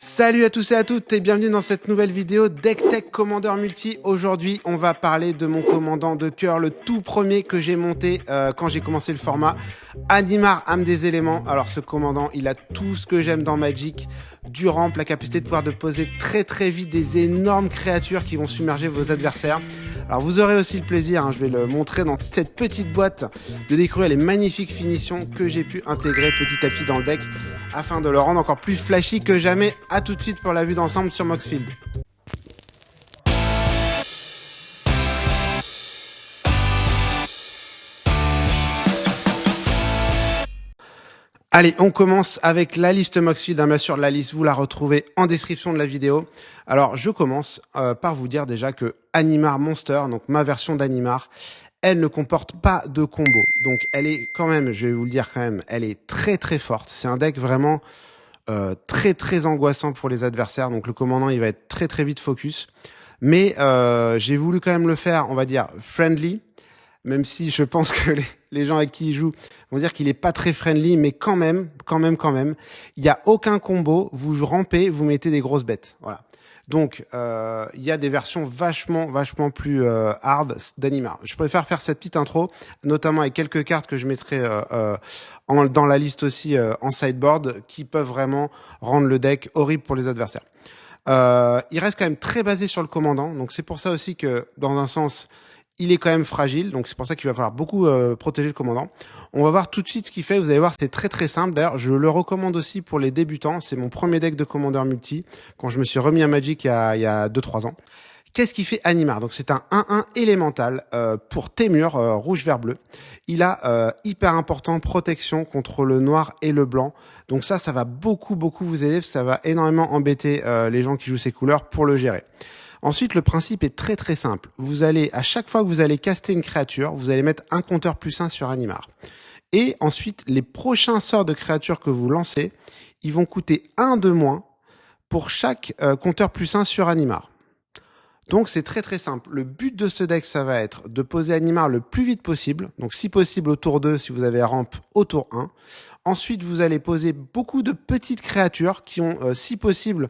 Salut à tous et à toutes et bienvenue dans cette nouvelle vidéo Deck Tech Commander Multi. Aujourd'hui, on va parler de mon commandant de cœur, le tout premier que j'ai monté quand j'ai commencé le format. Animar, âme des éléments. Alors ce commandant, il a tout ce que j'aime dans Magic. Du ramp, la capacité de pouvoir de poser très vite des énormes créatures qui vont submerger vos adversaires. Alors vous aurez aussi le plaisir, je vais le montrer dans cette petite boîte, de découvrir les magnifiques finitions que j'ai pu intégrer petit à petit dans le deck afin de le rendre encore plus flashy que jamais. A tout de suite pour la vue d'ensemble sur Moxfield. Allez, on commence avec la liste Moxfield. Bien sûr, la liste, vous la retrouvez en description de la vidéo. Alors, je commence par vous dire déjà que Animar Monster, donc ma version d'Animar, elle ne comporte pas de combo. Donc, elle est quand même, je vais vous le dire quand même, elle est très forte. C'est un deck vraiment très angoissant pour les adversaires. Donc, le commandant, il va être très vite focus. Mais j'ai voulu quand même le faire, on va dire, friendly. Même si je pense que les gens avec qui il joue vont dire qu'il est pas très friendly, mais quand même, il y a aucun combo. Vous rampez, vous mettez des grosses bêtes. Voilà. Donc, il y a des versions vachement plus hard d'Animar. Je préfère faire cette petite intro, notamment avec quelques cartes que je mettrai dans la liste aussi en sideboard, qui peuvent vraiment rendre le deck horrible pour les adversaires. Il reste quand même très basé sur le commandant, donc c'est pour ça aussi que, dans un sens, il est quand même fragile, donc c'est pour ça qu'il va falloir beaucoup protéger le commandant. On va voir tout de suite ce qu'il fait. Vous allez voir, c'est très simple. D'ailleurs, je le recommande aussi pour les débutants. C'est mon premier deck de commandeur multi quand je me suis remis à Magic il y a 2-3 ans. Qu'est-ce qu'il fait Animar? Donc c'est un 1-1 élémental pour Témur, rouge vert bleu. Il a hyper important protection contre le noir et le blanc. Donc ça va beaucoup vous aider, parce que ça va énormément embêter les gens qui jouent ces couleurs pour le gérer. Ensuite, le principe est très simple. Vous allez, à chaque fois que vous allez caster une créature, vous allez mettre un compteur +1 sur Animar. Et ensuite, les prochains sorts de créatures que vous lancez, ils vont coûter 1 de moins pour chaque compteur +1 sur Animar. Donc c'est très simple. Le but de ce deck, ça va être de poser Animar le plus vite possible. Donc si possible au tour 2, si vous avez ramp au tour 1. Ensuite, vous allez poser beaucoup de petites créatures qui ont, si possible,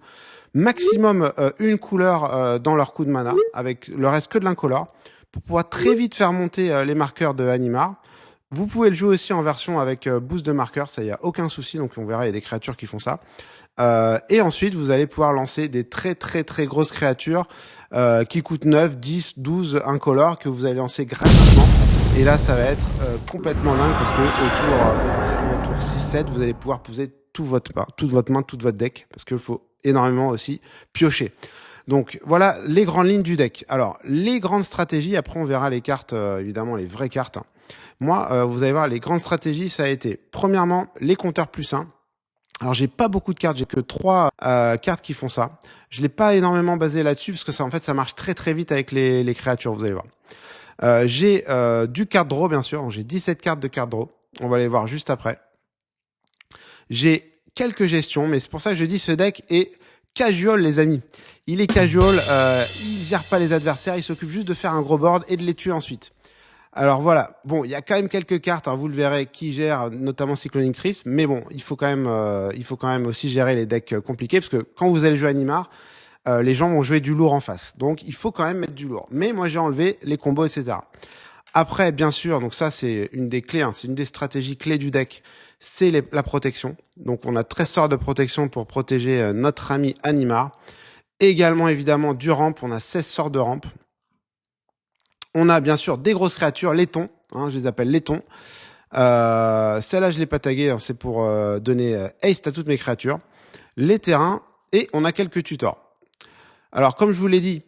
maximum une couleur dans leur coup de mana, avec le reste que de l'incolore, pour pouvoir très vite faire monter les marqueurs de Animar. Vous pouvez le jouer aussi en version avec boost de marqueurs, ça y a aucun souci, donc on verra, il y a des créatures qui font ça. Et ensuite, vous allez pouvoir lancer des très grosses créatures qui coûtent 9, 10, 12 incolores que vous allez lancer gratuitement. Et là, ça va être complètement dingue parce que potentiellement au tour 6-7, vous allez pouvoir poser toute votre main, toute votre deck, parce qu'il faut énormément aussi piocher. Donc voilà les grandes lignes du deck. Alors les grandes stratégies, après on verra les cartes, évidemment les vraies cartes. Moi, vous allez voir, les grandes stratégies, ça a été premièrement les compteurs +1. Alors j'ai pas beaucoup de cartes, j'ai que 3 cartes qui font ça. Je l'ai pas énormément basé là-dessus parce que ça en fait ça marche très vite avec les créatures, vous allez voir. J'ai du card draw bien sûr, j'ai 17 cartes de card draw. On va les voir juste après. J'ai quelques gestions, mais c'est pour ça que je dis ce deck est casual les amis. Il est casual, il gère pas les adversaires, il s'occupe juste de faire un gros board et de les tuer ensuite. Alors voilà, bon, il y a quand même quelques cartes, vous le verrez, qui gèrent notamment Cyclonic Rift, mais bon, il faut quand même aussi gérer les decks compliqués, parce que quand vous allez jouer Animar, les gens vont jouer du lourd en face, donc il faut quand même mettre du lourd. Mais moi j'ai enlevé les combos, etc. Après, bien sûr, donc ça c'est une des clés, c'est une des stratégies clés du deck, c'est la protection. Donc on a 13 sorts de protection pour protéger notre ami Animar. Également évidemment du ramp, on a 16 sorts de ramp. On a bien sûr des grosses créatures, les thons, je les appelle les thons. Celle-là, je l'ai pas taguée, c'est pour donner haste à toutes mes créatures. Les terrains, et on a quelques tutors. Alors, comme je vous l'ai dit,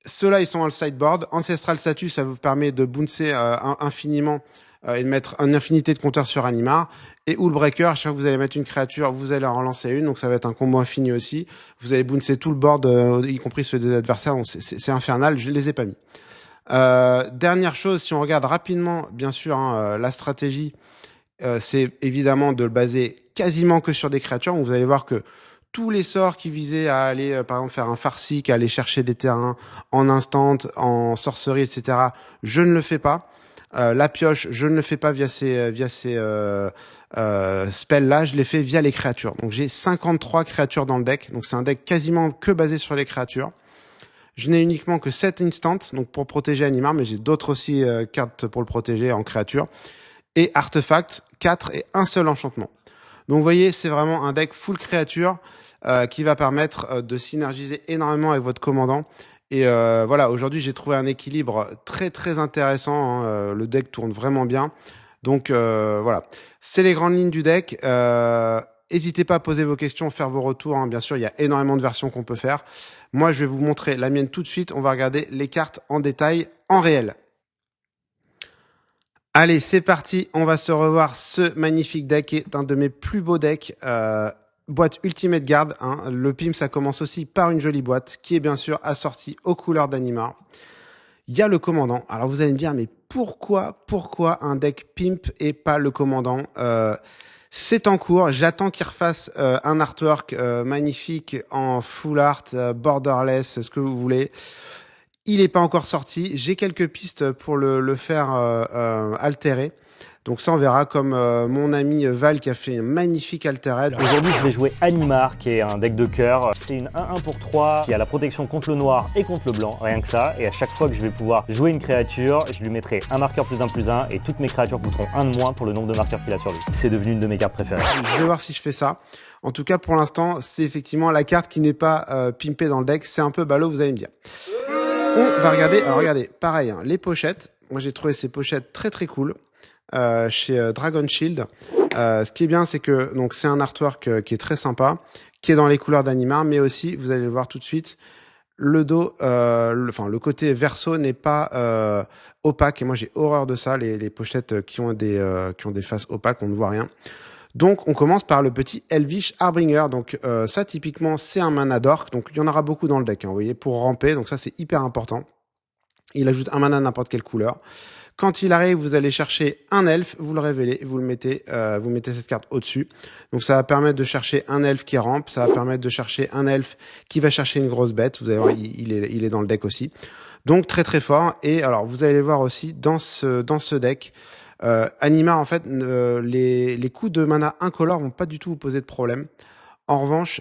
ceux-là, ils sont dans le sideboard. Ancestral Statue, ça vous permet de bouncer infiniment et de mettre une infinité de compteurs sur Animar. Et Hullbreaker, à chaque fois que vous allez mettre une créature, vous allez en relancer une, donc ça va être un combo infini aussi. Vous allez bouncer tout le board, y compris ceux des adversaires, donc c'est infernal, je les ai pas mis. Dernière chose, si on regarde rapidement, bien sûr, la stratégie, c'est évidemment de le baser quasiment que sur des créatures. Donc vous allez voir que tous les sorts qui visaient à aller, par exemple, faire un farcique, à aller chercher des terrains en instant, en sorcerie, etc., je ne le fais pas. La pioche, je ne le fais pas via ces spells là, je les fais via les créatures. Donc j'ai 53 créatures dans le deck, donc c'est un deck quasiment que basé sur les créatures. Je n'ai uniquement que 7 instants, donc pour protéger Animar, mais j'ai d'autres aussi cartes pour le protéger en créature. Et artefact, 4 et un seul enchantement. Donc vous voyez, c'est vraiment un deck full créature qui va permettre de synergiser énormément avec votre commandant. Et voilà, aujourd'hui j'ai trouvé un équilibre très très intéressant, hein. Le deck tourne vraiment bien. Donc voilà, c'est les grandes lignes du deck. N'hésitez pas à poser vos questions, faire vos retours, hein. Bien sûr, il y a énormément de versions qu'on peut faire. Moi, je vais vous montrer la mienne tout de suite. On va regarder les cartes en détail, en réel. Allez, c'est parti. On va se revoir ce magnifique deck qui est un de mes plus beaux decks. Boîte Ultimate Guard. Hein. Le PIM, ça commence aussi par une jolie boîte qui est bien sûr assortie aux couleurs d'Animar. Il y a le commandant. Alors vous allez me dire, mais pourquoi un deck Pimp et pas le commandant C'est en cours. J'attends qu'il refasse un artwork magnifique en full art, borderless, ce que vous voulez. Il n'est pas encore sorti. J'ai quelques pistes pour le faire altérer. Donc ça, on verra, comme mon ami Val qui a fait un magnifique Altered. Aujourd'hui, je vais jouer Animar, qui est un deck de cœur. C'est une 1-1 pour 3 qui a la protection contre le noir et contre le blanc, rien que ça. Et à chaque fois que je vais pouvoir jouer une créature, je lui mettrai un marqueur +1/+1 et toutes mes créatures coûteront 1 de moins pour le nombre de marqueurs qu'il a sur lui. C'est devenu une de mes cartes préférées. Je vais voir si je fais ça. En tout cas, pour l'instant, c'est effectivement la carte qui n'est pas pimpée dans le deck. C'est un peu ballot, vous allez me dire. On va regarder. Alors regardez, pareil, hein, les pochettes. Moi, j'ai trouvé ces pochettes très très cool. Chez Dragon Shield. Ce qui est bien, c'est que donc c'est un artwork qui est très sympa, qui est dans les couleurs d'Animar, mais aussi, vous allez le voir tout de suite, le dos, le côté verso n'est pas opaque. Et moi, j'ai horreur de ça, les pochettes qui ont des faces opaques, on ne voit rien. Donc, on commence par le petit Elvish Harbinger. Donc, ça, typiquement, c'est un mana d'orc. Donc, il y en aura beaucoup dans le deck, hein, vous voyez, pour ramper. Donc, ça, c'est hyper important. Il ajoute un mana de n'importe quelle couleur. Quand il arrive, vous allez chercher un elfe, vous le révélez, vous mettez cette carte au-dessus. Donc ça va permettre de chercher un elfe qui rampe, ça va permettre de chercher un elfe qui va chercher une grosse bête. Vous allez voir, il est dans le deck aussi. Donc très très fort. Et alors vous allez voir aussi dans ce deck, Anima, en fait, les coups de mana incolore vont pas du tout vous poser de problème. En revanche,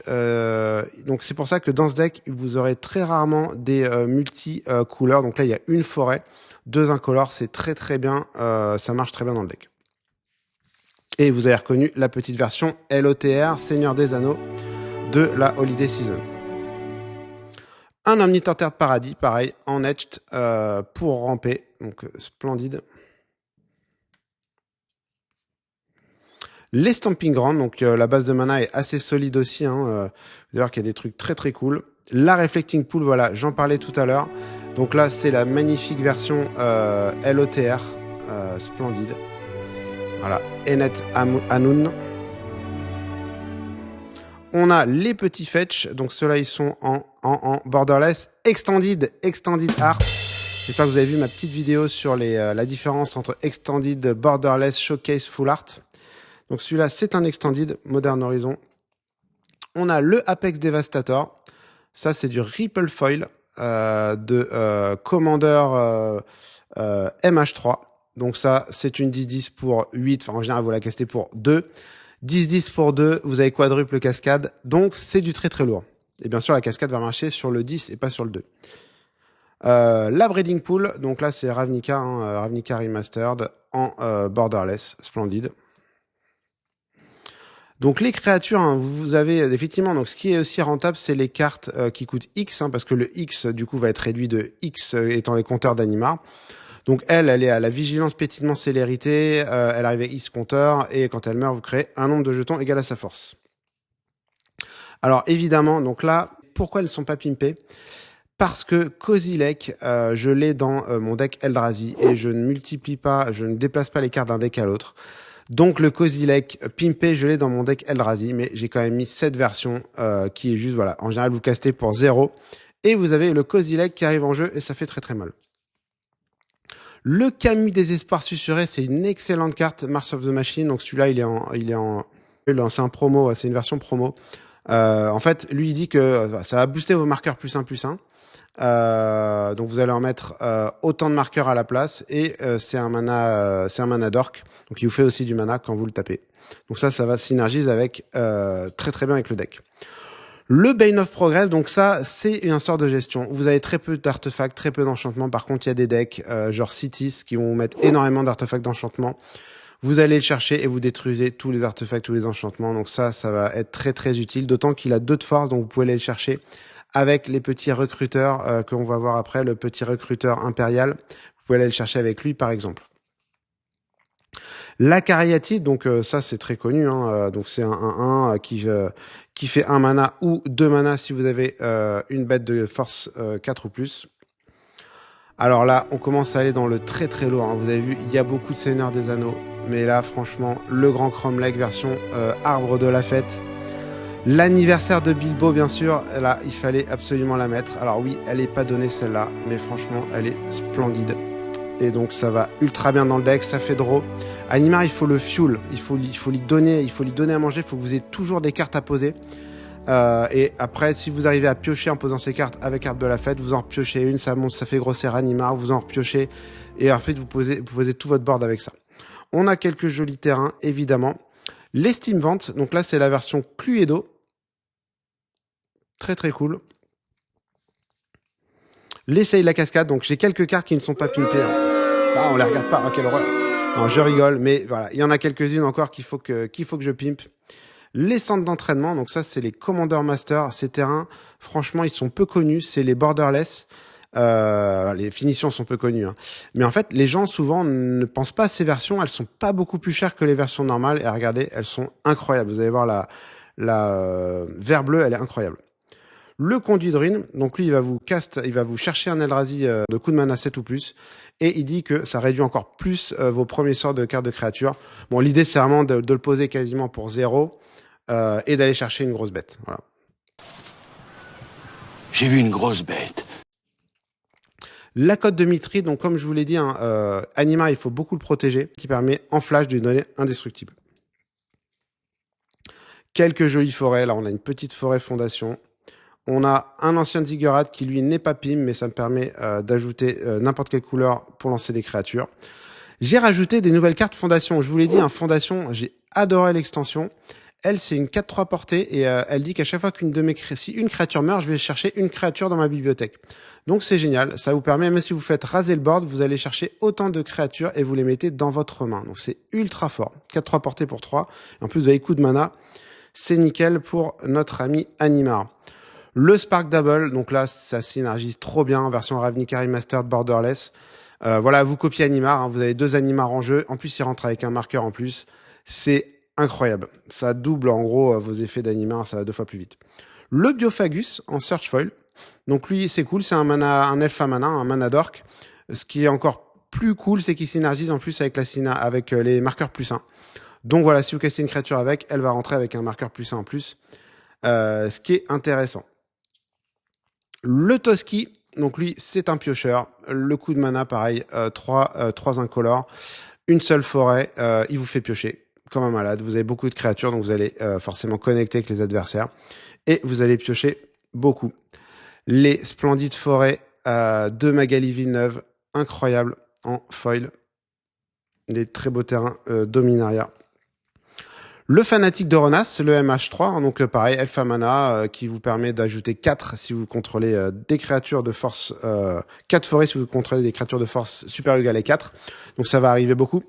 donc c'est pour ça que dans ce deck, vous aurez très rarement des multi-couleurs. Donc là, il y a une forêt, 2 incolores, c'est très très bien, ça marche très bien dans le deck. Et vous avez reconnu la petite version LOTR, Seigneur des Anneaux, de la Holiday Season. Un Omnitorter de Paradis, pareil, en etched pour ramper, donc splendide. Les Stomping Ground, donc la base de mana est assez solide aussi, hein, vous allez voir qu'il y a des trucs très très cool. La Reflecting Pool, voilà, j'en parlais tout à l'heure. Donc là, c'est la magnifique version LOTR, splendide. Voilà, Enet Anun. On a les petits fetch, donc ceux-là, ils sont en borderless. Extended Art. J'espère que vous avez vu ma petite vidéo sur la différence entre Extended, Borderless, Showcase, Full Art. Donc celui-là, c'est un Extended, Modern Horizon. On a le Apex Devastator. Ça, c'est du Ripple Foil de Commander MH3. Donc ça, c'est une 10-10 pour 8. Enfin, en général, vous la castez pour 2. 10-10 pour 2, vous avez quadruple cascade. Donc, c'est du très très lourd. Et bien sûr, la cascade va marcher sur le 10 et pas sur le 2. La Breeding Pool. Donc là, c'est Ravnica, hein, Ravnica Remastered en Borderless. Splendide. Donc les créatures, hein, vous avez effectivement, donc ce qui est aussi rentable, c'est les cartes qui coûtent X, hein, parce que le X du coup va être réduit de X étant les compteurs d'Animar. Donc elle est à la vigilance, pétillement, célérité, elle arrive à X compteur, et quand elle meurt, vous créez un nombre de jetons égal à sa force. Alors évidemment, donc là, pourquoi elles ne sont pas pimpées ? Parce que Kozilek, je l'ai dans mon deck Eldrazi, et je ne multiplie pas, je ne déplace pas les cartes d'un deck à l'autre. Donc le Kozilek pimpé, je l'ai dans mon deck Eldrazi, mais j'ai quand même mis cette version qui est juste, voilà, en général vous castez pour 0, et vous avez le Kozilek qui arrive en jeu, et ça fait très très mal. Le Camus des Espoirs Susurrés, c'est une excellente carte, Mars of the Machine, donc celui-là c'est un promo, c'est une version promo. En fait, lui il dit que ça va booster vos marqueurs +1/+1, Donc vous allez en mettre autant de marqueurs à la place et c'est un mana d'orc. Donc il vous fait aussi du mana quand vous le tapez. Donc ça va synergise avec très très bien avec le deck. Le Bane of Progress, donc ça, c'est un sort de gestion. Vous avez très peu d'artefacts, très peu d'enchantements. Par contre, il y a des decks, genre Cities, qui vont vous mettre énormément d'artefacts d'enchantement. Vous allez le chercher et vous détruisez tous les artefacts, tous les enchantements. Donc ça va être très très utile. D'autant qu'il a 2 de force, donc vous pouvez aller le chercher avec les petits recruteurs que l'on va voir après, le petit recruteur impérial. Vous pouvez aller le chercher avec lui, par exemple. La cariatide, donc ça c'est très connu, hein, donc c'est un 1-1 qui fait 1 mana ou 2 mana si vous avez une bête de force 4 ou plus. Alors là, on commence à aller dans le très très lourd, hein. Vous avez vu, il y a beaucoup de Seigneurs des Anneaux, mais là franchement, le Grand Cromlech version Arbre de la Fête. L'anniversaire de Bilbo, bien sûr, là, il fallait absolument la mettre. Alors oui, elle n'est pas donnée celle-là, mais franchement, elle est splendide. Et donc ça va ultra bien dans le deck, ça fait draw. Animar, il faut le fuel, il faut lui donner à manger, il faut que vous ayez toujours des cartes à poser. Et après, si vous arrivez à piocher en posant ces cartes avec Arbre de la Fête, vous en repiochez une, ça monte, ça fait grossir Animar, vous en repiochez, et après vous posez tout votre board avec ça. On a quelques jolis terrains, évidemment. Les Steam Ventes, donc là c'est la version Cluedo. Très très cool. L'essai de la cascade, donc j'ai quelques cartes qui ne sont pas pimpées. Hein. Ah, on les regarde pas, oh, quelle horreur. Non, je rigole, mais voilà, il y en a quelques-unes encore qu'il faut que je pimpe. Les centres d'entraînement, donc ça c'est les Commander Master. Ces terrains, franchement, ils sont peu connus, c'est les Borderless. Les finitions sont peu connues, hein. Mais en fait, les gens souvent ne pensent pas à ces versions. Elles sont pas beaucoup plus chères que les versions normales. Et regardez, elles sont incroyables. Vous allez voir la vert bleu, elle est incroyable. Le conduit de ruine, donc lui il va vous chercher un Eldrazi de coup de mana 7 ou plus, et il dit que ça réduit encore plus vos premiers sorts de cartes de créatures. Bon, l'idée c'est vraiment de le poser quasiment pour 0 et d'aller chercher une grosse bête. Voilà. J'ai vu une grosse bête. La cote de Mithril, donc comme je vous l'ai dit, hein, Animar il faut beaucoup le protéger, qui permet en flash de lui donner indestructible. Quelques jolies forêts, là on a une petite forêt fondation. On a un ancien Ziggurat qui lui n'est pas pim, mais ça me permet d'ajouter n'importe quelle couleur pour lancer des créatures. J'ai rajouté des nouvelles cartes fondation. Je vous l'ai dit, un fondation, j'ai adoré l'extension. Elle, c'est une 4-3 portée et elle dit qu'à chaque fois si une créature meurt, je vais chercher une créature dans ma bibliothèque. Donc c'est génial, ça vous permet, même si vous faites raser le board, vous allez chercher autant de créatures et vous les mettez dans votre main. Donc c'est ultra fort. 4-3 portée pour 3. Et en plus, vous avez coup de mana. C'est nickel pour notre ami Animar. Le Spark Double, donc là, ça synergise trop bien, version Ravnica Remastered Borderless. Voilà, vous copiez Animar, hein, vous avez 2 Animar en jeu. En plus, il rentre avec un marqueur en plus. C'est incroyable. Ça double en gros vos effets d'Animar, ça va 2 fois plus vite. Le Biophagus en Search Foil. Donc lui, c'est cool, c'est un elfe à mana, un mana d'orc. Ce qui est encore plus cool, c'est qu'il synergise en plus avec les marqueurs +1. Donc voilà, si vous cassez une créature avec, elle va rentrer avec un marqueur +1 en plus. Ce qui est intéressant. Le Toski, donc lui, c'est un piocheur. Le coup de mana, pareil, 3 incolores, une seule forêt, il vous fait piocher comme un malade. Vous avez beaucoup de créatures, donc vous allez forcément connecter avec les adversaires. Et vous allez piocher beaucoup. Les splendides forêts de Magali Villeneuve, incroyables en foil. Les très beaux terrains Dominaria. Le Fanatique de Ronas, le MH3, donc pareil, Alpha Mana, qui vous permet d'ajouter 4 si vous contrôlez des créatures de force, 4 forêts si vous contrôlez des créatures de force supérieure ou égale à 4. Donc ça va arriver beaucoup.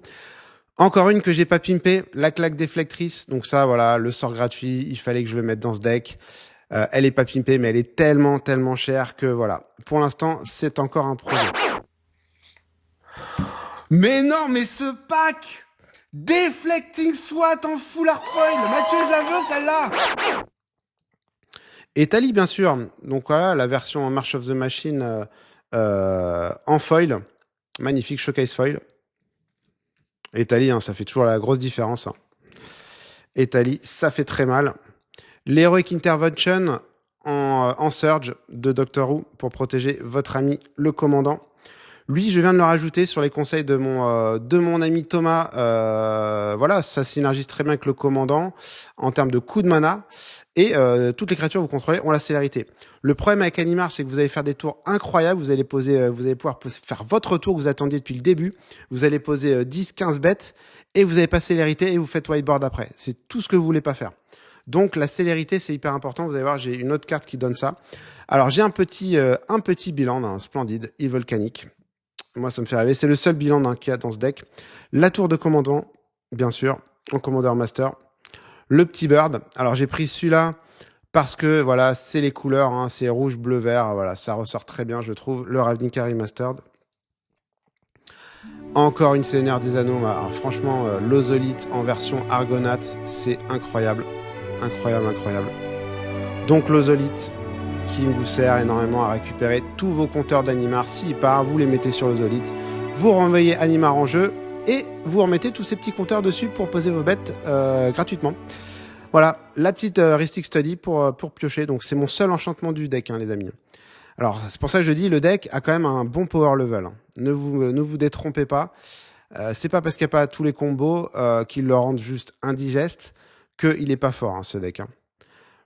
Encore une que j'ai pas pimpé, la claque déflectrice. Donc ça, voilà, le sort gratuit, il fallait que je le mette dans ce deck. Elle est pas pimpée, mais elle est tellement, tellement chère que voilà. Pour l'instant, c'est encore un projet. Mais non, mais ce pack! Deflecting SWAT en full art foil. Mathieu, je la veux celle-là. Et Tali, bien sûr. Donc voilà, la version March of the Machine en foil. Magnifique showcase foil. Et Tali, hein, ça fait toujours la grosse différence. Hein. Et Tali, ça fait très mal. L'Heroic Intervention en Surge de Doctor Who pour protéger votre ami le commandant. Lui, je viens de le rajouter sur les conseils de mon ami Thomas. Voilà, ça synergise très bien avec le commandant en termes de coût de mana. Et toutes les créatures que vous contrôlez ont la célérité. Le problème avec Animar, c'est que vous allez faire des tours incroyables. Vous allez pouvoir faire votre tour que vous attendiez depuis le début. Vous allez poser 10, 15 bêtes et vous avez pas célérité et vous faites whiteboard après. C'est tout ce que vous voulez pas faire. Donc la célérité, c'est hyper important. Vous allez voir, j'ai une autre carte qui donne ça. Alors j'ai un petit bilan d'un splendide Evil Canic. Moi, ça me fait rêver. C'est le seul bilan qu'il y a dans ce deck. La tour de commandant, bien sûr, en Commander Master. Le petit bird. Alors, j'ai pris celui-là parce que, voilà, c'est les couleurs. Hein, c'est rouge, bleu, vert. Voilà, ça ressort très bien, je trouve. Le Ravnica Mastered. Encore une Seigneur des Anneaux. Alors, franchement, l'Ozolite en version Argonaut, c'est incroyable. Incroyable, incroyable. Donc, l'Ozolite qui vous sert énormément à récupérer tous vos compteurs d'Animar. S'il part, vous les mettez sur l'Ozolite. Vous renvoyez Animar en jeu. Et vous remettez tous ces petits compteurs dessus pour poser vos bêtes gratuitement. Voilà, la petite Ristic Study pour piocher. Donc c'est mon seul enchantement du deck, hein, les amis. Alors c'est pour ça que je dis, le deck a quand même un bon power level. Hein. Ne vous détrompez pas. C'est pas parce qu'il n'y a pas tous les combos qui le rendent juste indigeste qu'il n'est pas fort, hein, ce deck. Hein.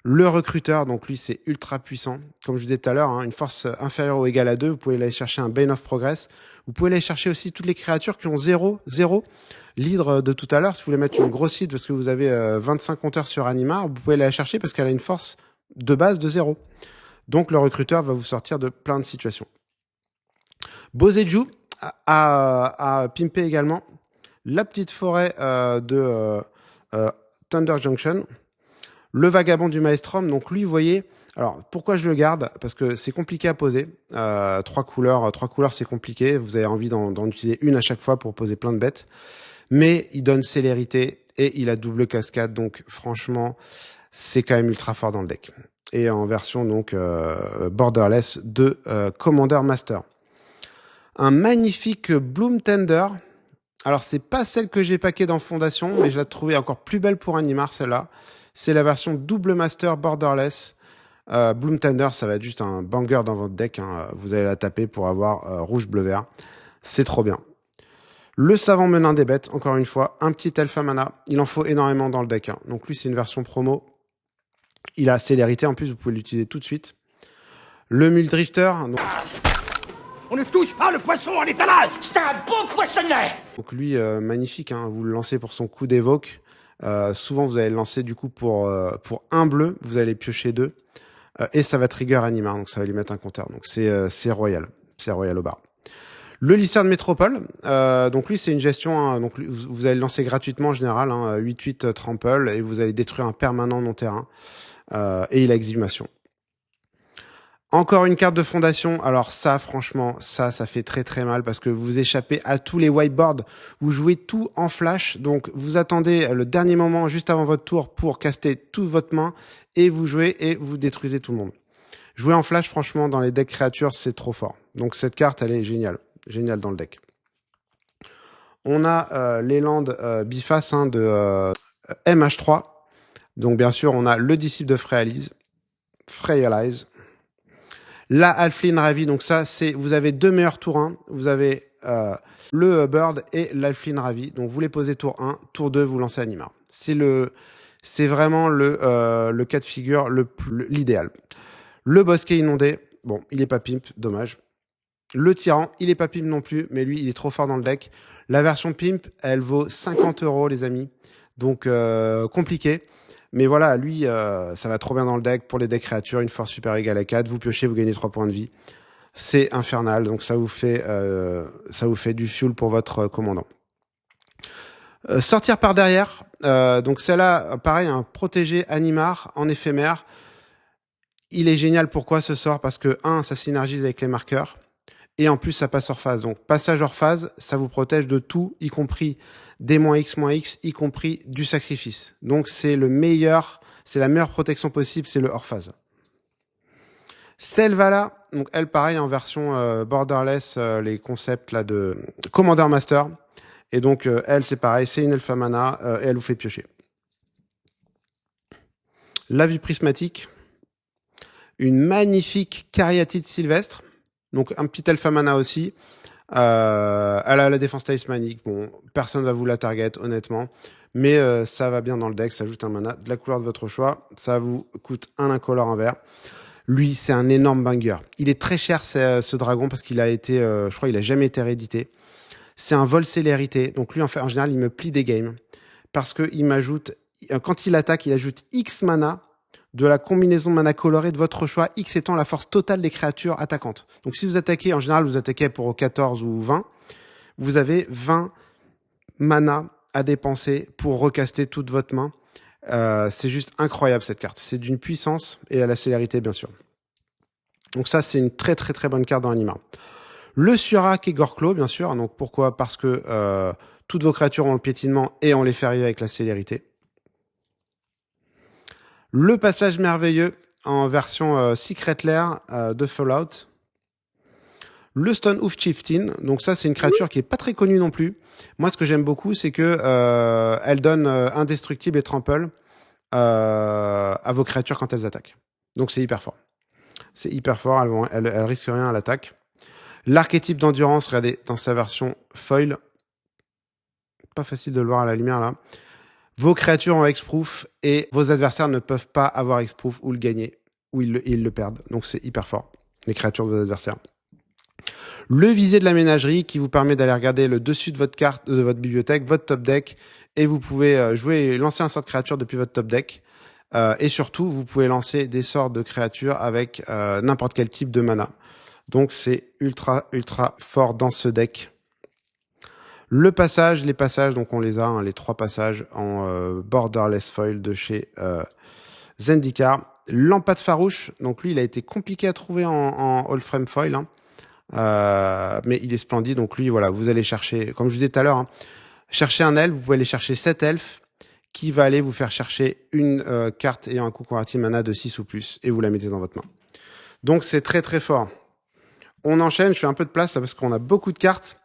Le recruteur, donc lui, c'est ultra puissant. Comme je vous disais tout à l'heure, hein, une force inférieure ou égale à 2, vous pouvez aller chercher un Bane of Progress. Vous pouvez aller chercher aussi toutes les créatures qui ont 0. L'hydre de tout à l'heure, si vous voulez mettre une grosse hydre parce que vous avez 25 compteurs sur Animar, vous pouvez aller la chercher parce qu'elle a une force de base de 0. Donc le recruteur va vous sortir de plein de situations. Boseju a pimpé également la petite forêt de Thunder Junction. Le vagabond du Maelstrom, donc lui, vous voyez, alors pourquoi je le garde? Parce que c'est compliqué à poser. 3 couleurs, c'est compliqué. Vous avez envie d'en utiliser une à chaque fois pour poser plein de bêtes. Mais il donne célérité et il a double cascade. Donc franchement, c'est quand même ultra fort dans le deck. Et en version donc borderless de Commander Master. Un magnifique Bloom Tender. Alors c'est pas celle que j'ai paquée dans Fondation, mais je la trouvais encore plus belle pour Animar, celle-là. C'est la version double master borderless. Bloom Tender, ça va être juste un banger dans votre deck. Hein. Vous allez la taper pour avoir rouge, bleu, vert. C'est trop bien. Le savant menin des bêtes, encore une fois, un petit Elfa Mana. Il en faut énormément dans le deck. Hein. Donc lui, c'est une version promo. Il a célérité, en plus, vous pouvez l'utiliser tout de suite. Le Mule Drifter. Donc... On ne touche pas le poisson en étalage. C'est un bon poissonnet. Donc lui, magnifique. Hein. Vous le lancez pour son coup d'évoque. Souvent, vous allez le lancer du coup pour un bleu. Vous allez piocher 2. Et ça va trigger Animar. Donc ça va lui mettre un compteur. Donc c'est royal. C'est royal au bar. Le Lisseur de Métropole, donc lui c'est une gestion, hein, donc vous allez le lancer gratuitement en général, hein, 8-8 trample, et vous allez détruire un permanent non-terrain, et il a exhumation. Encore une carte de fondation, alors ça franchement, ça fait très très mal parce que vous échappez à tous les whiteboards, vous jouez tout en flash, donc vous attendez le dernier moment juste avant votre tour pour caster toute votre main, et vous jouez et vous détruisez tout le monde. Jouer en flash franchement dans les decks créatures c'est trop fort, donc cette carte elle est géniale. Génial dans le deck. On a les landes biface hein, de MH3. Donc bien sûr, on a le disciple de Freyalise. La Halfling Ravi. Donc ça, c'est vous avez 2 meilleurs tours 1. Vous avez le Bird et l'Halfling Ravi. Donc vous les posez tour 1. Tour 2, vous lancez Animar. C'est vraiment le cas de figure l'idéal. Le Bosquet inondé. Bon, il est pas pimp, dommage. Le tyran, il est pas pimp non plus, mais lui, il est trop fort dans le deck. La version pimp, elle vaut 50 €, les amis. Donc, compliqué. Mais voilà, lui, ça va trop bien dans le deck. Pour les decks créatures, une force super égale à 4. Vous piochez, vous gagnez 3 points de vie. C'est infernal. Donc, ça vous fait du fuel pour votre commandant. Sortir par derrière. Donc, celle-là, pareil, un protégé Animar en éphémère. Il est génial. Pourquoi ce sort? Parce que, ça synergise avec les marqueurs. Et en plus, ça passe hors phase. Donc, passage hors phase, ça vous protège de tout, y compris des -X, y compris du sacrifice. Donc, c'est la meilleure protection possible, c'est le hors phase. Selvala, donc elle, pareil, en version borderless, les concepts là de Commander Master. Et donc, elle, c'est pareil, c'est une Elfa Mana, et elle vous fait piocher. La vue prismatique. Une magnifique Cariatide Sylvestre. Donc un petit Elfa Mana aussi. Elle a la défense talismanique. Bon, personne va vous la target, honnêtement. Mais ça va bien dans le deck. Ça ajoute un mana de la couleur de votre choix. Ça vous coûte un incolore, un vert. Lui, c'est un énorme banger. Il est très cher, ce dragon, parce qu'il a été, je crois, il a jamais été réédité. C'est un vol célérité. Donc lui, en général, il me plie des games. Parce qu'il m'ajoute, quand il attaque, il ajoute X mana de la combinaison mana colorée de votre choix, X étant la force totale des créatures attaquantes. Donc si vous attaquez, en général, vous attaquez pour 14 ou 20, vous avez 20 mana à dépenser pour recaster toute votre main. C'est juste incroyable cette carte. C'est d'une puissance et à la célérité, bien sûr. Donc ça, c'est une très très très bonne carte dans Animar. Le Surak et Gorklo, bien sûr. Donc pourquoi? Parce que toutes vos créatures ont le piétinement et on les fait arriver avec la célérité. Le passage merveilleux en version Secret Lair de Fallout. Le Stone Hoof Chieftain, donc ça c'est une créature qui est pas très connue non plus. Moi ce que j'aime beaucoup c'est que elle donne indestructible et trample à vos créatures quand elles attaquent. Donc c'est hyper fort. C'est hyper fort, elle risque rien à l'attaque. L'archétype d'endurance, regardez, dans sa version foil. Pas facile de le voir à la lumière là. Vos créatures ont hexproof et vos adversaires ne peuvent pas avoir hexproof ou le gagner, ou ils le perdent. Donc c'est hyper fort, les créatures de vos adversaires. Le visé de la ménagerie qui vous permet d'aller regarder le dessus de votre carte, de votre bibliothèque, votre top deck, et vous pouvez lancer un sort de créature depuis votre top deck. Et surtout, vous pouvez lancer des sorts de créatures avec n'importe quel type de mana. Donc c'est ultra ultra fort dans ce deck. Les passages, donc on les a, les 3 passages en borderless foil de chez Zendikar. Lampade farouche, donc lui il a été compliqué à trouver en all frame foil, mais il est splendide. Donc lui voilà, vous allez chercher, comme je vous disais tout à l'heure, chercher un elfe, vous pouvez aller chercher 7 elfes qui va aller vous faire chercher une carte ayant un coût converti mana de 6 ou plus et vous la mettez dans votre main. Donc c'est très très fort. On enchaîne, je fais un peu de place là parce qu'on a beaucoup de cartes.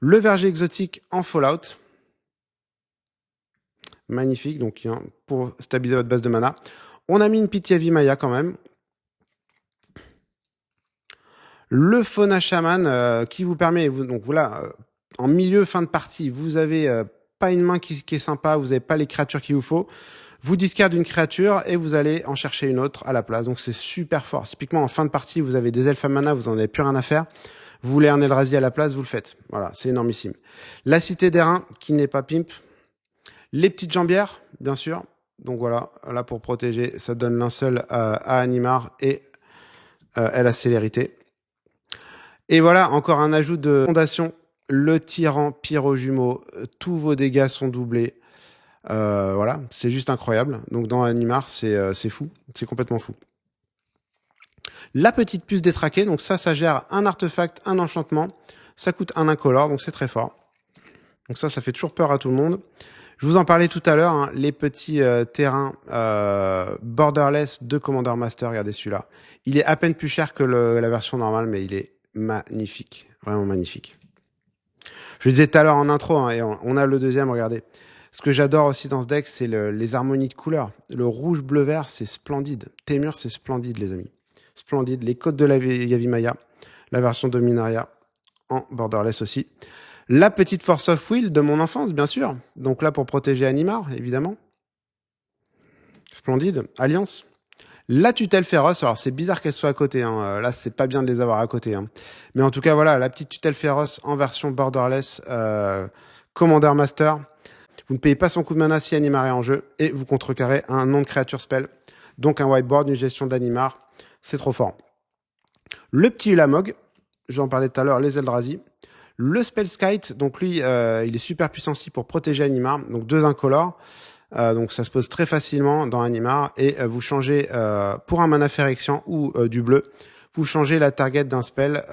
Le verger exotique en Fallout. Magnifique, donc pour stabiliser votre base de mana. On a mis une Pityavi Maya quand même. Le Fauna Shaman qui vous permet, donc voilà, en milieu, fin de partie, vous avez pas une main qui est sympa, vous n'avez pas les créatures qu'il vous faut. Vous discardez une créature et vous allez en chercher une autre à la place. Donc c'est super fort. Typiquement en fin de partie, vous avez des elfes à mana, vous n'en avez plus rien à faire. Vous voulez un Eldrazi à la place, vous le faites. Voilà, c'est énormissime. La Cité d'airain, qui n'est pas pimp. Les petites jambières, bien sûr. Donc voilà, là pour protéger, ça donne linceul à Animar et elle a célérité. Et voilà, encore un ajout de fondation. Le tyran pyro jumeau, tous vos dégâts sont doublés. Voilà, c'est juste incroyable. Donc dans Animar, c'est fou, c'est complètement fou. La petite puce détraquée, donc ça gère un artefact, un enchantement. Ça coûte un incolore, donc c'est très fort. Donc ça fait toujours peur à tout le monde. Je vous en parlais tout à l'heure, les petits terrains borderless de Commander Master, regardez celui-là. Il est à peine plus cher que la version normale, mais il est magnifique, vraiment magnifique. Je le disais tout à l'heure en intro, et on a le deuxième, regardez. Ce que j'adore aussi dans ce deck, c'est les harmonies de couleurs. Le rouge, bleu, vert, c'est splendide. Temur, c'est splendide, les amis. Splendide. Les codes de la Yavimaya, la version Dominaria en borderless aussi. La petite Force of Will de mon enfance, bien sûr. Donc là, pour protéger Animar, évidemment. Splendide. Alliance. La tutelle féroce. Alors, c'est bizarre qu'elle soit à côté. Là, c'est pas bien de les avoir à côté. Mais en tout cas, voilà, la petite tutelle féroce en version borderless Commander Master. Vous ne payez pas son coup de mana si Animar est en jeu. Et vous contrecarrez un nom de créature spell. Donc un whiteboard, une gestion d'Animar. C'est trop fort. Le petit Ulamog. J'en parlais tout à l'heure, les Eldrazi. Le Spellskite, donc lui, il est super puissant aussi pour protéger Animar. Donc 2 incolores. Donc ça se pose très facilement dans Animar. Et vous changez, pour un mana Phyrexian ou du bleu, vous changez la target d'un spell,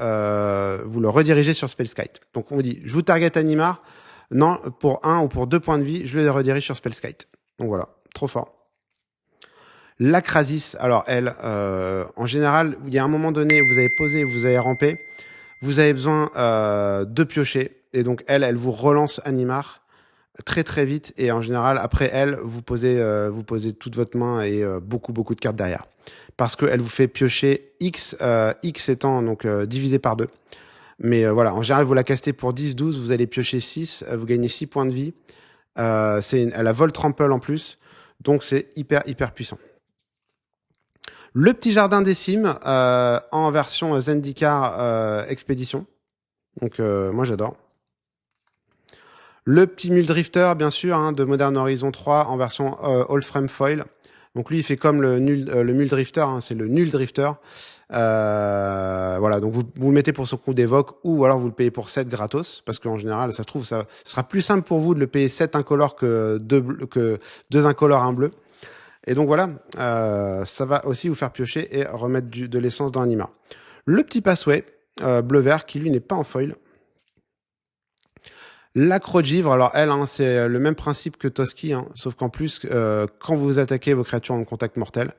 vous le redirigez sur Spellskite. Donc on vous dit, je vous target Animar. Non, pour 1 ou pour 2 points de vie, je le redirige sur Spellskite. Donc voilà, trop fort. La Krasis, alors elle, en général, il y a un moment donné, vous avez posé, vous avez rampé, vous avez besoin de piocher, et donc elle vous relance Animar très très vite, et en général, après elle, vous posez toute votre main et beaucoup de cartes derrière. Parce qu'elle vous fait piocher X, X étant donc divisé par 2. Mais voilà, en général, vous la castez pour 10, 12, vous allez piocher 6, vous gagnez 6 points de vie. Elle a vol trample en plus, donc c'est hyper puissant. Le petit jardin des cimes en version Zendikar expédition. Donc moi j'adore. Le petit Mule Drifter, bien sûr, hein, de Modern Horizon 3 en version All Frame Foil. Donc lui, il fait comme le Mule Drifter, hein, c'est le Nul Drifter. Voilà, donc vous le mettez pour son coup d'évoque ou alors vous le payez pour 7 gratos, parce qu'en général, ça se trouve, ça sera plus simple pour vous de le payer 7 incolores que 2 incolores, un bleu. Et donc voilà, ça va aussi vous faire piocher et remettre de l'essence dans Animar. Le petit Passway, bleu-vert, qui lui n'est pas en foil. La crotte givre, alors elle, hein, c'est le même principe que Toski, hein, sauf qu'en plus, quand vous attaquez, vos créatures ont contact mortel.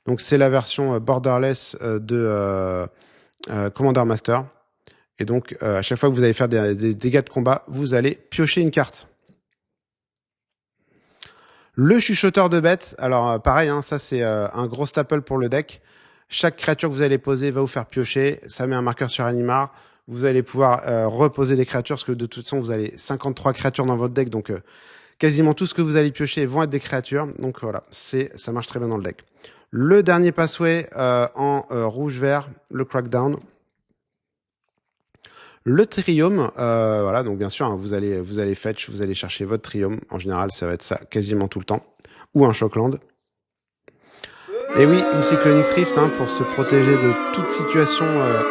Donc c'est la version borderless de Commander Master. Et donc à chaque fois que vous allez faire des dégâts de combat, vous allez piocher une carte. Le chuchoteur de bêtes, alors pareil, hein, ça c'est un gros staple pour le deck. Chaque créature que vous allez poser va vous faire piocher. Ça met un marqueur sur Animar. Vous allez pouvoir reposer des créatures, parce que de toute façon, vous avez 53 créatures dans votre deck, donc quasiment tout ce que vous allez piocher vont être des créatures. Donc voilà, ça marche très bien dans le deck. Le dernier Passway en rouge-vert, le Crackdown. Le Triome, voilà, donc bien sûr, hein, vous allez fetch, vous allez chercher votre Triome. En général, ça va être ça quasiment tout le temps. Ou un Shockland. Et oui, une Cyclonic Rift, hein, pour se protéger de toute situation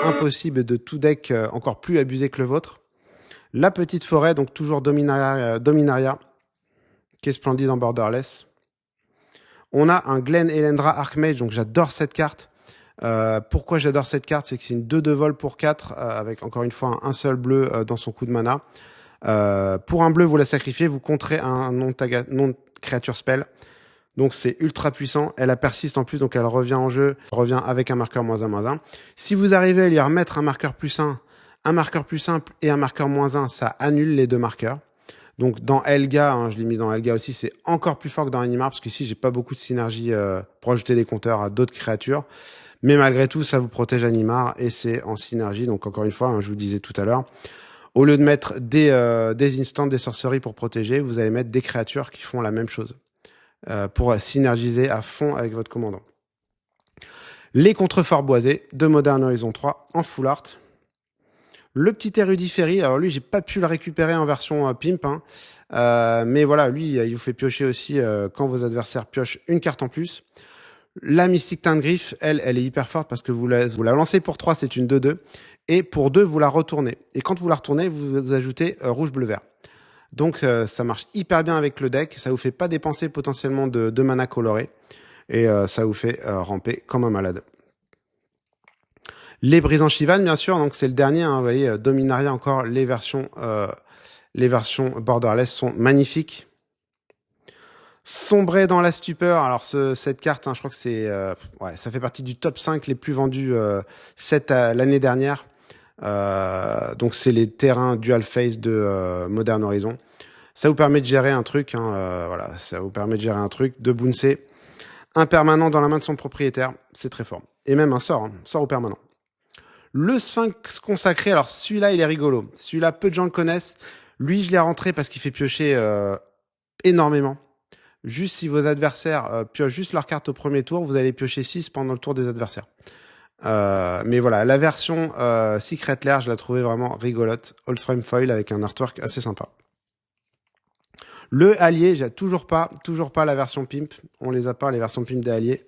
impossible et de tout deck encore plus abusé que le vôtre. La petite forêt, donc toujours Dominaria, qui est splendide en borderless. On a un Glen Elendra Archmage, donc j'adore cette carte. Pourquoi j'adore cette carte? C'est que c'est une 2 de vol pour 4, avec encore une fois un seul bleu dans son coup de mana. Pour un bleu, vous la sacrifiez, vous contrez un non-créature spell. Donc c'est ultra puissant, elle a persiste en plus, donc elle revient en jeu, revient avec un marqueur -1/-1. Si vous arrivez à lui remettre un marqueur +1, un marqueur plus simple et un marqueur -1, ça annule les deux marqueurs. Donc dans Elga, hein, je l'ai mis dans Elga aussi, c'est encore plus fort que dans Animar, parce qu'ici j'ai pas beaucoup de synergie pour ajouter des compteurs à d'autres créatures. Mais malgré tout, ça vous protège Animar et c'est en synergie. Donc encore une fois, hein, je vous disais tout à l'heure, au lieu de mettre des instants, des sorceries pour protéger, vous allez mettre des créatures qui font la même chose. Pour synergiser à fond avec votre commandant. Les contreforts boisés de Modern Horizon 3 en full art. Le petit érudit Ferry, alors lui, j'ai pas pu le récupérer en version pimp, hein. Mais voilà, lui, il vous fait piocher aussi quand vos adversaires piochent une carte en plus. La Mystique Teinte Griffe, elle est hyper forte parce que vous la lancez pour 3, c'est une 2-2. Et pour 2, vous la retournez. Et quand vous la retournez, vous ajoutez rouge, bleu, vert. Donc ça marche hyper bien avec le deck, ça vous fait pas dépenser potentiellement de mana coloré et ça vous fait ramper comme un malade. Les brisants Shivan, bien sûr, donc c'est le dernier, hein, vous voyez, Dominaria encore, les versions borderless sont magnifiques. Sombrer dans la stupeur, alors cette carte, hein, je crois que c'est ça fait partie du top 5 les plus vendus l'année dernière. Donc c'est les terrains dual face de Modern Horizon. Ça vous permet de gérer un truc, hein, voilà, ça vous permet de gérer un truc, de bouncer un permanent dans la main de son propriétaire, c'est très fort. Et même un sort, hein, sort au permanent. Le Sphinx consacré, alors celui-là il est rigolo, celui-là peu de gens le connaissent, lui je l'ai rentré parce qu'il fait piocher énormément. Juste si vos adversaires piochent juste leur carte au premier tour, vous allez piocher 6 pendant le tour des adversaires. Mais voilà, la version Secret Lair, je la trouvais vraiment rigolote. Old Frame Foil avec un artwork assez sympa. Le allié, j'ai toujours pas la version pimp. On les a pas, les versions pimp des alliés.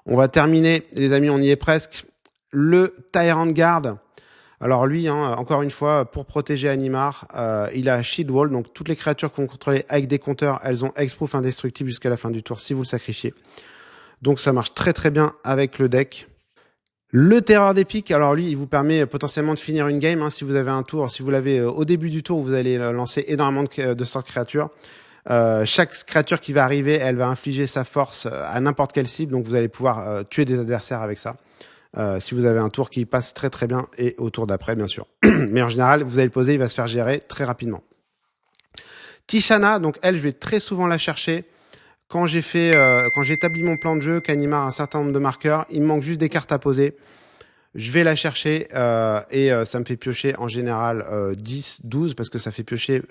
On va terminer, les amis, on y est presque. Le Tyrant Guard. Alors lui, hein, encore une fois, pour protéger Animar, il a Shield Wall, donc toutes les créatures qu'on contrôle avec des compteurs, elles ont Hexproof indestructible jusqu'à la fin du tour si vous le sacrifiez. Donc ça marche très très bien avec le deck. Le Terreur d'épique, alors lui, il vous permet potentiellement de finir une game, hein, si vous avez un tour, si vous l'avez au début du tour, vous allez lancer énormément de sorts de créatures. Chaque créature qui va arriver, elle va infliger sa force à n'importe quelle cible, donc vous allez pouvoir tuer des adversaires avec ça. Si vous avez un tour qui passe très très bien, et au tour d'après, bien sûr. Mais en général, vous allez le poser, il va se faire gérer très rapidement. Tishana, donc elle, je vais très souvent la chercher. Quand j'ai établi mon plan de jeu, qu'Animar a un certain nombre de marqueurs, il me manque juste des cartes à poser. Je vais la chercher et ça me fait piocher en général 10, 12 parce que ça fait piocher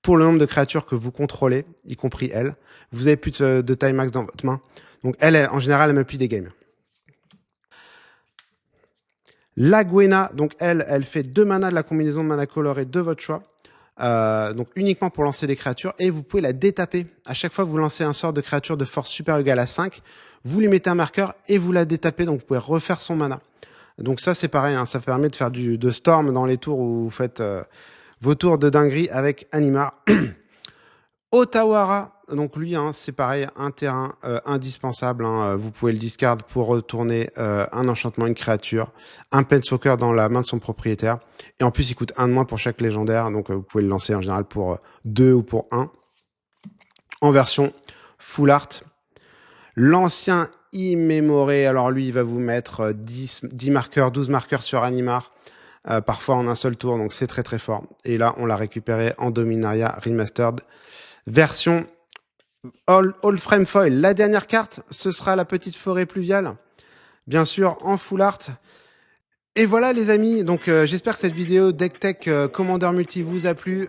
pour le nombre de créatures que vous contrôlez, y compris elle. Vous avez plus de taille max dans votre main. Donc elle, en général, elle me plie des games. La Gwenna, donc elle fait 2 mana de la combinaison de mana colorée de votre choix. Donc uniquement pour lancer des créatures. Et vous pouvez la détaper. À chaque fois que vous lancez un sort de créature de force supérieure ou égale à 5, vous lui mettez un marqueur et vous la détapez. Donc vous pouvez refaire son mana. Donc ça c'est pareil, hein, ça permet de faire de storm dans les tours où vous faites vos tours de dinguerie avec Animar. Otawara, donc lui hein, c'est pareil, un terrain indispensable, hein, vous pouvez le discard pour retourner un enchantement, une créature, un Planeswalker dans la main de son propriétaire, et en plus il coûte 1 de moins pour chaque légendaire, donc vous pouvez le lancer en général pour 2 ou pour 1. En version full art, l'ancien immémoré, alors lui il va vous mettre 10 marqueurs, 12 marqueurs sur Animar, parfois en un seul tour, donc c'est très très fort. Et là on l'a récupéré en Dominaria Remastered. Version All Frame Foil. La dernière carte, ce sera la petite forêt pluviale. Bien sûr, en full art. Et voilà les amis, donc j'espère que cette vidéo Deck Tech Commander Multi vous a plu.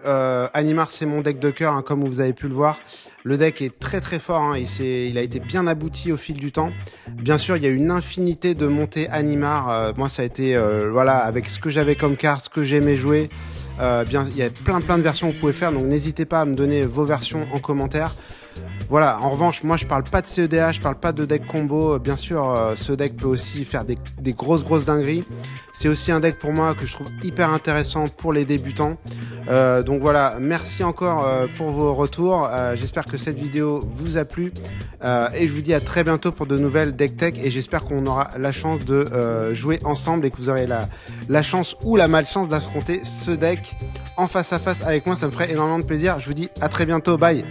Animar c'est mon deck de cœur, hein, comme vous avez pu le voir. Le deck est très très fort, hein, il a été bien abouti au fil du temps. Bien sûr, il y a une infinité de montées Animar. Moi ça a été, voilà, avec ce que j'avais comme carte, ce que j'aimais jouer. Il y a plein de versions que vous pouvez faire, donc n'hésitez pas à me donner vos versions en commentaire. Voilà, en revanche, moi je parle pas de CEDH, je parle pas de deck combo. Bien sûr, ce deck peut aussi faire des grosses dingueries. C'est aussi un deck pour moi que je trouve hyper intéressant pour les débutants. Donc voilà, merci encore pour vos retours. J'espère que cette vidéo vous a plu. Et je vous dis à très bientôt pour de nouvelles Deck Tech. Et j'espère qu'on aura la chance de jouer ensemble et que vous aurez la chance ou la malchance d'affronter ce deck en face à face avec moi. Ça me ferait énormément de plaisir. Je vous dis à très bientôt. Bye!